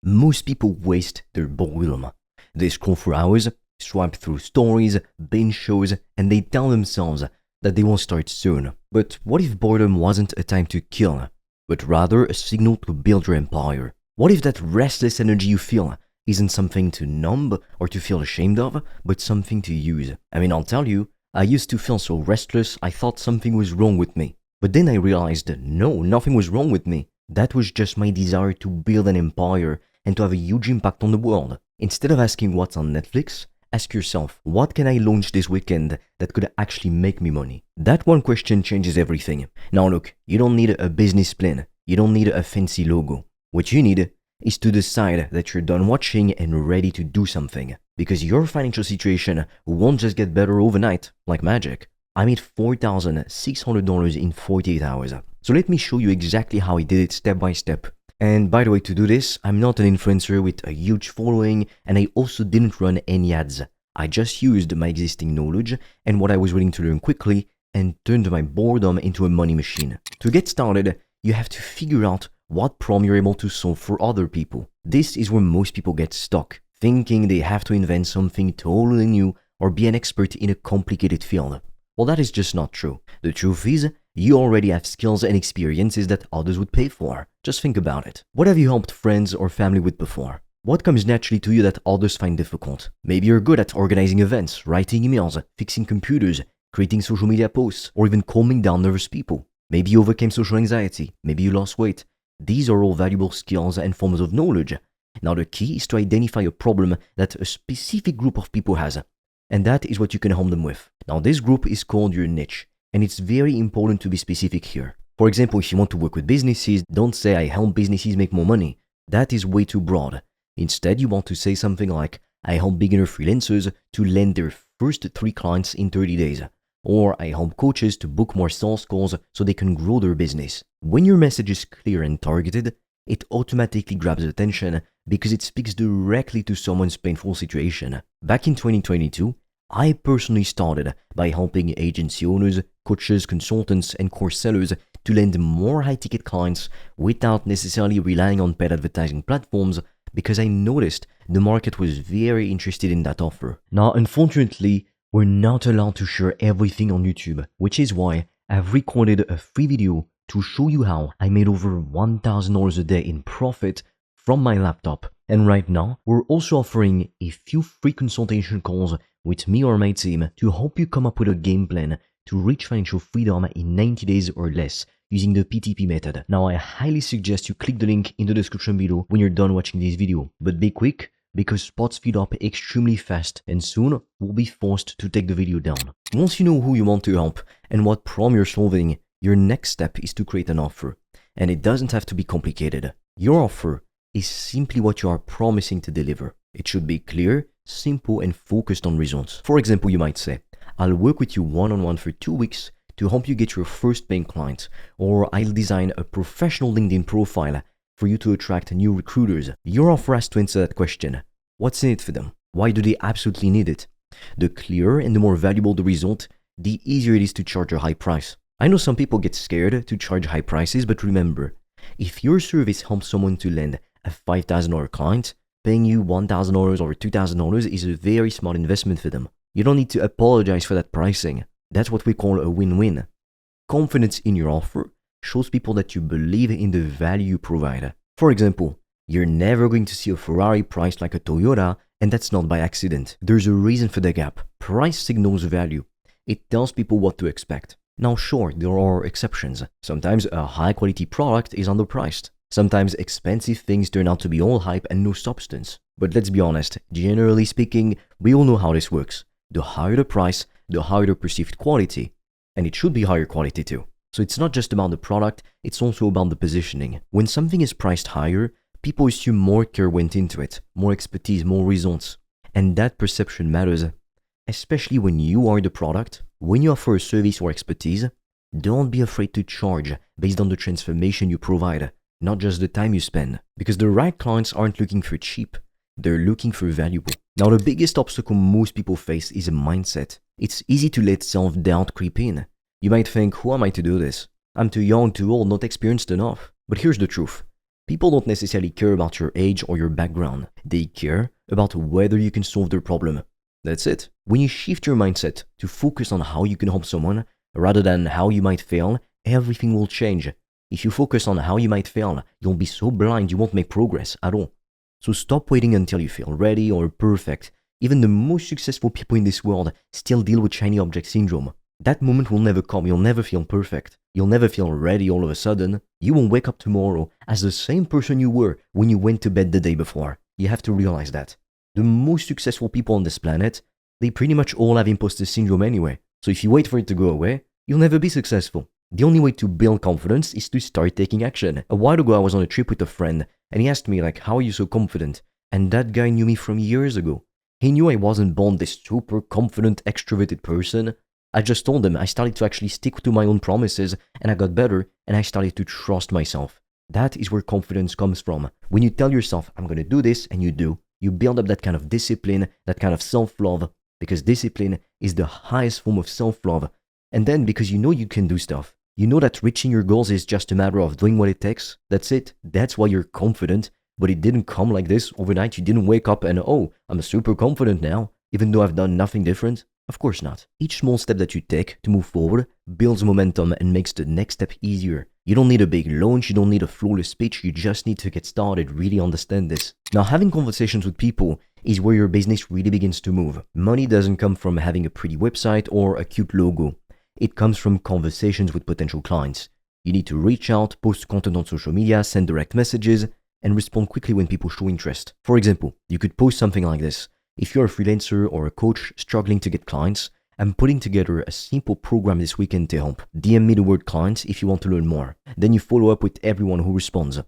Most people waste their boredom. They scroll for hours, swipe through stories, binge shows, and they tell themselves that they will start soon. But what if boredom wasn't a time to kill, but rather a signal to build your empire? What if that restless energy you feel isn't something to numb or to feel ashamed of, but something to use? I mean, I'll tell you, I used to feel so restless, I thought something was wrong with me. But then I realized, no, nothing was wrong with me. That was just my desire to build an empire and to have a huge impact on the world. Instead of asking what's on Netflix, ask yourself, what can I launch this weekend that could actually make me money? That one question changes everything. Now look, you don't need a business plan. You don't need a fancy logo. What you need is to decide that you're done watching and ready to do something. Because your financial situation won't just get better overnight, like magic. I made $4,600 in 48 hours. So let me show you exactly how I did it step by step. And by the way, to do this, I'm not an influencer with a huge following, and I also didn't run any ads. I just used my existing knowledge and what I was willing to learn quickly and turned my boredom into a money machine. To get started, you have to figure out what problem you're able to solve for other people. This is where most people get stuck, thinking they have to invent something totally new or be an expert in a complicated field. Well, that is just not true. The truth is, you already have skills and experiences that others would pay for. Just think about it. What have you helped friends or family with before? What comes naturally to you that others find difficult? Maybe you're good at organizing events, writing emails, fixing computers, creating social media posts, or even calming down nervous people. Maybe you overcame social anxiety. Maybe you lost weight. These are all valuable skills and forms of knowledge. Now the key is to identify a problem that a specific group of people has. And that is what you can help them with. Now this group is called your niche. And it's very important to be specific here. For example, if you want to work with businesses, don't say I help businesses make more money. That is way too broad. Instead, you want to say something like, I help beginner freelancers to land their first 3 clients in 30 days. Or I help coaches to book more sales calls so they can grow their business. When your message is clear and targeted, it automatically grabs attention because it speaks directly to someone's painful situation. Back in 2022, I personally started by helping agency owners, coaches, consultants, and course sellers to land more high-ticket clients without necessarily relying on paid advertising platforms because I noticed the market was very interested in that offer. Now, unfortunately, we're not allowed to share everything on YouTube, which is why I've recorded a free video to show you how I made over $1,000 a day in profit from my laptop. And right now, we're also offering a few free consultation calls with me or my team to help you come up with a game plan to reach financial freedom in 90 days or less using the PTP method. Now, I highly suggest you click the link in the description below when you're done watching this video. But be quick, because spots fill up extremely fast and soon we'll be forced to take the video down. Once you know who you want to help and what problem you're solving, your next step is to create an offer. And it doesn't have to be complicated. Your offer is simply what you are promising to deliver. It should be clear, simple, and focused on results. For example, you might say, I'll work with you one-on-one for 2 weeks to help you get your first paying client, or I'll design a professional LinkedIn profile for you to attract new recruiters. Your offer has to answer that question. What's in it for them? Why do they absolutely need it? The clearer and the more valuable the result, the easier it is to charge a high price. I know some people get scared to charge high prices, but remember, if your service helps someone to land a $5,000 client, paying you $1,000 or $2,000 is a very smart investment for them. You don't need to apologize for that pricing. That's what we call a win-win. Confidence in your offer shows people that you believe in the value you provide. For example, you're never going to see a Ferrari priced like a Toyota, and that's not by accident. There's a reason for the gap. Price signals value. It tells people what to expect. Now sure, there are exceptions. Sometimes a high-quality product is underpriced. Sometimes expensive things turn out to be all hype and no substance. But let's be honest, generally speaking, we all know how this works. The higher the price, the higher the perceived quality. And it should be higher quality too. So it's not just about the product, it's also about the positioning. When something is priced higher, people assume more care went into it, more expertise, more results. And that perception matters. Especially when you are the product. When you offer a service or expertise, don't be afraid to charge based on the transformation you provide, not just the time you spend. Because the right clients aren't looking for cheap, they're looking for valuable. Now the biggest obstacle most people face is a mindset. It's easy to let self-doubt creep in. You might think, who am I to do this? I'm too young, too old, not experienced enough. But here's the truth. People don't necessarily care about your age or your background. They care about whether you can solve their problem. That's it. When you shift your mindset to focus on how you can help someone rather than how you might fail, everything will change. If you focus on how you might fail, you'll be so blind you won't make progress at all. So stop waiting until you feel ready or perfect. Even the most successful people in this world still deal with shiny object syndrome. That moment will never come. You'll never feel perfect. You'll never feel ready all of a sudden. You will wake up tomorrow as the same person you were when you went to bed the day before. You have to realize that. The most successful people on this planet, they pretty much all have imposter syndrome anyway. So if you wait for it to go away, you'll never be successful. The only way to build confidence is to start taking action. A while ago, I was on a trip with a friend, and he asked me, like, how are you so confident? And that guy knew me from years ago. He knew I wasn't born this super confident, extroverted person. I just told him I started to actually stick to my own promises, and I got better, and I started to trust myself. That is where confidence comes from. When you tell yourself, I'm going to do this, and you do, you build up that kind of discipline, that kind of self-love, because discipline is the highest form of self-love. And then because you know you can do stuff, you know that reaching your goals is just a matter of doing what it takes. That's it. That's why you're confident. But it didn't come like this overnight. You didn't wake up and, oh, I'm super confident now, even though I've done nothing different. Of course not. Each small step that you take to move forward builds momentum and makes the next step easier. You don't need a big launch, you don't need a flawless speech, you just need to get started. Really understand this. Now, having conversations with people is where your business really begins to move. Money doesn't come from having a pretty website or a cute logo. It comes from conversations with potential clients. You need to reach out, post content on social media, send direct messages, and respond quickly when people show interest. For example, you could post something like this. If you're a freelancer or a coach struggling to get clients, I'm putting together a simple program this weekend to help. DM me the word clients if you want to learn more. Then you follow up with everyone who responds.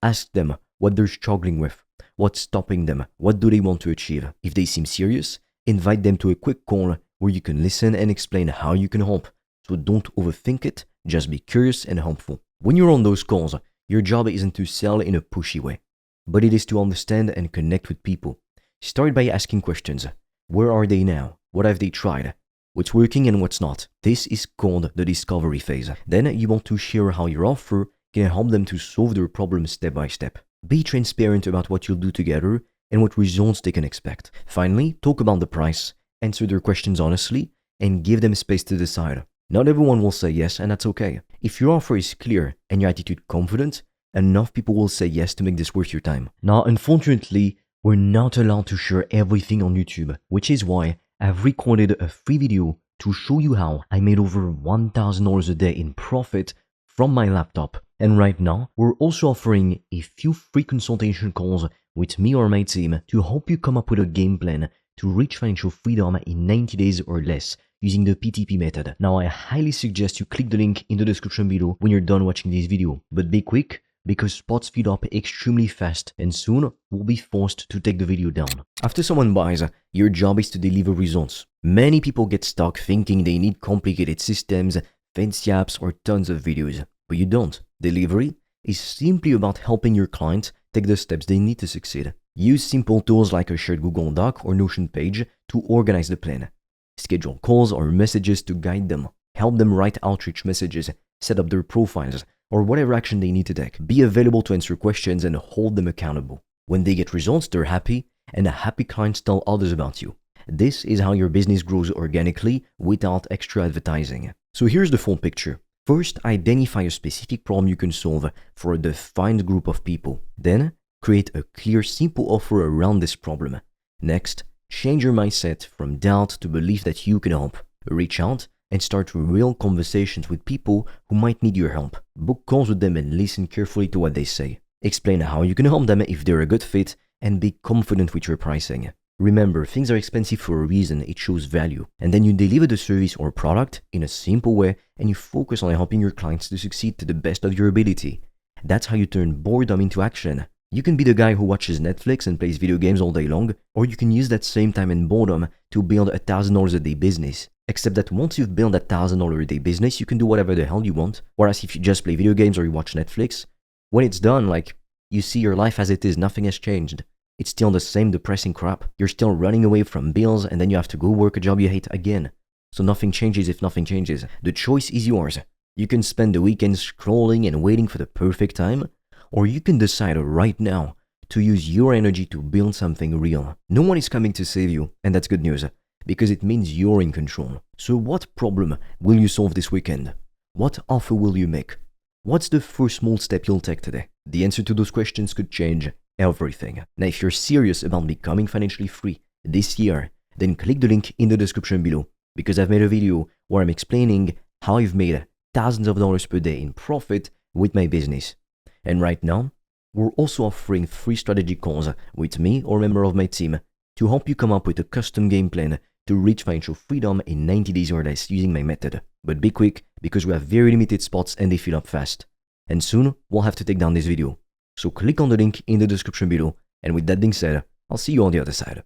Ask them what they're struggling with, what's stopping them, what do they want to achieve. If they seem serious, invite them to a quick call where you can listen and explain how you can help. So don't overthink it, just be curious and helpful. When you're on those calls, your job isn't to sell in a pushy way, but it is to understand and connect with people. Start by asking questions. Where are they now? What have they tried? What's working and what's not? This is called the discovery phase. Then you want to share how your offer can help them to solve their problems step by step. Be transparent about what you'll do together and what results they can expect. Finally, talk about the price, answer their questions honestly, and give them space to decide. Not everyone will say yes, and that's okay. If your offer is clear and your attitude confident, enough people will say yes to make this worth your time. Now, unfortunately, we're not allowed to share everything on YouTube, which is why I've recorded a free video to show you how I made over $1,000 a day in profit from my laptop. And right now, we're also offering a few free consultation calls with me or my team to help you come up with a game plan to reach financial freedom in 90 days or less using the PTP method. Now, I highly suggest you click the link in the description below when you're done watching this video. But be quick, because spots speed up extremely fast and soon we'll be forced to take the video down. After someone buys, your job is to deliver results. Many people get stuck thinking they need complicated systems, fancy apps, or tons of videos, but you don't. Delivery is simply about helping your client take the steps they need to succeed. Use simple tools like a shared Google Doc or Notion page to organize the plan. Schedule calls or messages to guide them. Help them write outreach messages, set up their profiles, or whatever action they need to take. Be available to answer questions and hold them accountable. When they get results, they're happy, and happy clients tell others about you. This is how your business grows organically without extra advertising. So here's the full picture. First, identify a specific problem you can solve for a defined group of people. Then, create a clear, simple offer around this problem. Next, change your mindset from doubt to belief that you can help. Reach out and start real conversations with people who might need your help. Book calls with them and listen carefully to what they say. Explain how you can help them if they're a good fit, and be confident with your pricing. Remember, things are expensive for a reason. It shows value. And then you deliver the service or product in a simple way, and you focus on helping your clients to succeed to the best of your ability. That's how you turn boredom into action. You can be the guy who watches Netflix and plays video games all day long, or you can use that same time and boredom to build a $1,000 a day business. Except that once you've built that $1,000 a day business, you can do whatever the hell you want. Whereas if you just play video games or you watch Netflix, when it's done, you see your life as it is, nothing has changed. It's still the same depressing crap. You're still running away from bills, and then you have to go work a job you hate again. So nothing changes if nothing changes. The choice is yours. You can spend the weekend scrolling and waiting for the perfect time, or you can decide right now to use your energy to build something real. No one is coming to save you, and that's good news, because it means you're in control. So what problem will you solve this weekend? What offer will you make? What's the first small step you'll take today? The answer to those questions could change everything. Now, if you're serious about becoming financially free this year, then click the link in the description below, because I've made a video where I'm explaining how I've made thousands of dollars per day in profit with my business. And right now, we're also offering free strategy calls with me or a member of my team to help you come up with a custom game plan to reach financial freedom in 90 days or less using my method. But be quick, because we have very limited spots and they fill up fast. And soon, we'll have to take down this video. So click on the link in the description below, and with that being said, I'll see you on the other side.